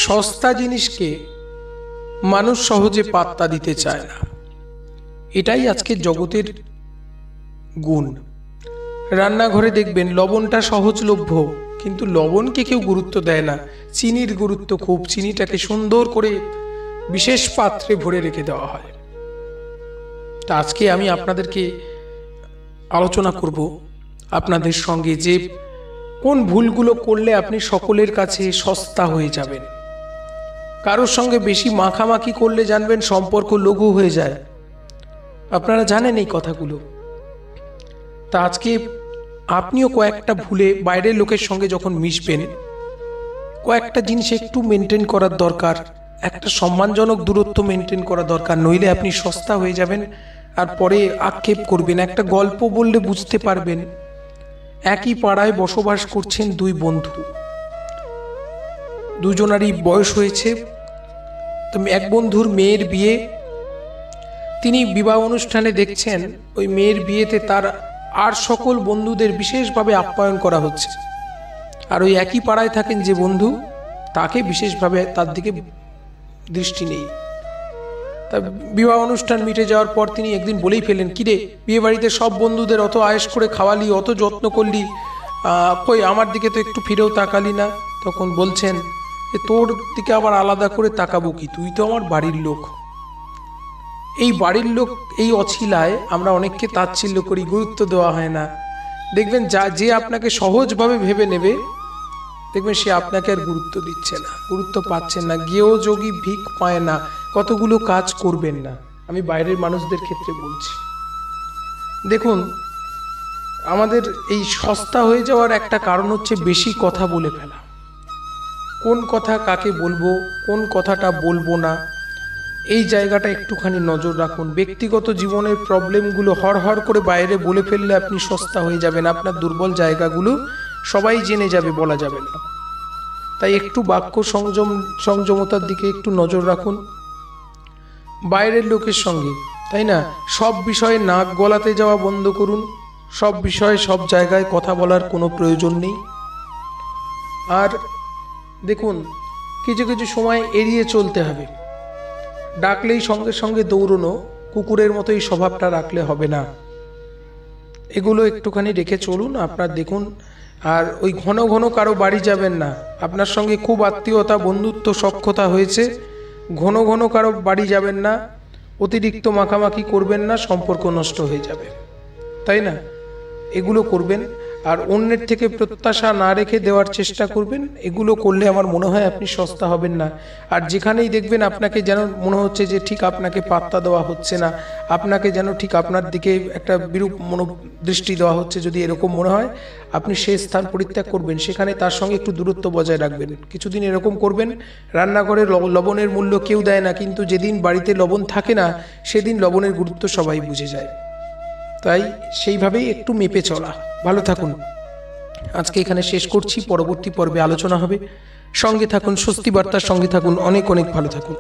সস্তা জিনিসকে মানুষ সহজে পাত্তা দিতে চায় না। এটাই আজকের জগতের গুণ। রান্নাঘরে দেখবেন লবণটা সহজলভ্য, কিন্তু লবণকে কেউ গুরুত্ব দেয় না। চিনির গুরুত্ব খুব, চিনিটাকে সুন্দর করে বিশেষ পাত্রে ভরে রেখে দেওয়া হয়। তা আজকে আমি আপনাদেরকে আলোচনা করব আপনাদের সঙ্গে যে কোন ভুলগুলো করলে আপনি সকলের কাছে সস্তা হয়ে যাবেন। কারোর সঙ্গে বেশি মাখামাখি করলে জানবেন সম্পর্ক লঘু হয়ে যায়। আপনারা জানেন এই কথাগুলো। তা আজকে আপনিও কয়েকটা ভুলে বাইরের লোকের সঙ্গে যখন মিশবেন, কয়েকটা জিনিস একটু মেনটেন করার দরকার। একটা সম্মানজনক দূরত্ব মেনটেন করা দরকার, নইলে আপনি সস্তা হয়ে যাবেন আর পরে আক্ষেপ করবেন। একটা গল্প বললে বুঝতে পারবেন। একই পাড়ায় বসবাস করছেন দুই বন্ধু, দুজনারই বয়স হয়েছে। তো এক বন্ধুর মেয়ের বিয়ে, তিনি বিবাহ অনুষ্ঠানে দেখছেন ওই মেয়ের বিয়েতে তার আর সকল বন্ধুদের বিশেষভাবে আপ্যায়ন করা হচ্ছে, আর ওই একই পাড়ায় থাকেন যে বন্ধু, তাকে বিশেষভাবে তার দিকে দৃষ্টি নেই। তা বিবাহ অনুষ্ঠান মিটে যাওয়ার পর তিনি একদিন বলেই ফেলেন, কিরে বিয়ে বাড়িতে সব বন্ধুদের অত আয়েশ করে খাওয়ালি, অত যত্ন করলি, কই আমার দিকে তো একটু ফিরেও তাকালি না। তখন বলছেন যে তোর দিকে আবার আলাদা করে তাকাবো কি, তুই তো আমার বাড়ির লোক। এই বাড়ির লোক, এই অছিলায় আমরা অনেককে তাচ্ছিল্য করি, গুরুত্ব দেওয়া হয় না। দেখবেন যে আপনাকে সহজভাবে ভেবে নেবে, দেখবেন সে আপনাকে আর গুরুত্ব দিচ্ছে না, গুরুত্ব পাচ্ছেন না। গেও যোগী ভিক পায় না, কতগুলো কাজ করবেন না। আমি বাইরের মানুষদের ক্ষেত্রে বলছি। দেখুন, আমাদের এই সস্তা হয়ে যাওয়ার একটা কারণ হচ্ছে বেশি কথা বলে ফেলা। কোন কথা কাকে বলবো, কোন কথাটা বলবো না, এই জায়গাটা একটুখানি নজর রাখুন। ব্যক্তিগত জীবনের প্রবলেমগুলো হড় করে বাইরে বলে ফেললে আপনি সস্তা হয়ে যাবেন। আপনার দুর্বল জায়গাগুলো সবাই জেনে যাবে, বলা যাবে না। তাই একটু বাক্য সংযমতার দিকে একটু নজর রাখুন বাইরের লোকের সঙ্গে, তাই না? সব বিষয়ে নাক গলাতে যাওয়া বন্ধ করুন। সব বিষয়ে সব জায়গায় কথা বলার কোনো প্রয়োজন নেই। আর দেখুন, কিছু কিছু সময় এড়িয়ে চলতে হবে। ডাকলেই সঙ্গে সঙ্গে দৌড়নো, কুকুরের মতো এই স্বভাবটা রাখলে হবে না। এগুলো একটুখানি রেখে চলুন। আপনার দেখুন, আর ওই ঘন ঘন কারো বাড়ি যাবেন না। আপনার সঙ্গে খুব আত্মীয়তা, বন্ধুত্ব, সখ্যতা হয়েছে, ঘন ঘন কারো বাড়ি যাবেন না, অতিরিক্ত মাখামাখি করবেন না, সম্পর্ক নষ্ট হয়ে যাবে, তাই না? এগুলো করবেন। আর অন্যের থেকে প্রত্যাশা না রেখে দেওয়ার চেষ্টা করবেন। এগুলো করলে আমার মনে হয় আপনি সস্তা হবেন না। আর যেখানেই দেখবেন আপনাকে যেন মনে হচ্ছে যে ঠিক আপনাকে পাত্তা দেওয়া হচ্ছে না, আপনাকে যেন ঠিক আপনার দিকে একটা বিরূপ মনোদৃষ্টি দেওয়া হচ্ছে, যদি এরকম মনে হয়, আপনি সেই স্থান পরিত্যাগ করবেন। সেখানে তার সঙ্গে একটু দূরত্ব বজায় রাখবেন। কিছুদিন এরকম করবেন। রান্নাঘরে লবণের মূল্য কেউ দেয় না, কিন্তু যেদিন বাড়িতে লবণ থাকে না, সেদিন লবণের গুরুত্ব সবাই বুঝে যায়। তাই সেইভাবেই একটু মেপে চলা। ভালো থাকুন। আজকে এখানে শেষ করছি, পরবর্তী পর্বে আলোচনা হবে। সঙ্গে থাকুন, স্বস্তি বার্তার সঙ্গে থাকুন। অনেক অনেক ভালো থাকুন।